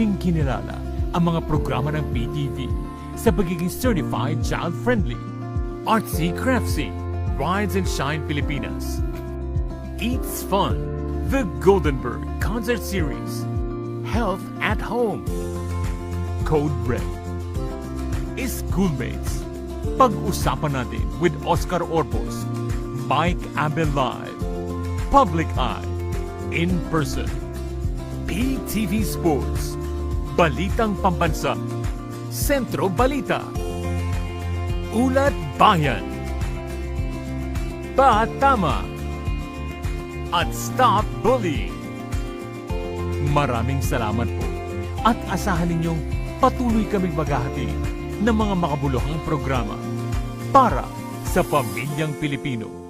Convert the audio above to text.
muling kinilala ang mga programa ng PTV sa pagiging certified child-friendly. Artsy-craftsy, Rides and Shine Pilipinas. Eats Fun, The Goldenberg Concert Series, Health at Home, Code Red, Schoolmates, Pag-usapan natin with Oscar Orbos, Mike Abel Live, Public Eye, In Person, PTV Sports, Balitang Pambansa, Sentro Balita, Ulat Bayan, Patama, at Stop Bullying. Maraming salamat po at asahan ninyong patuloy kaming maghahati ng mga makabuluhang programa para sa pamilyang Pilipino.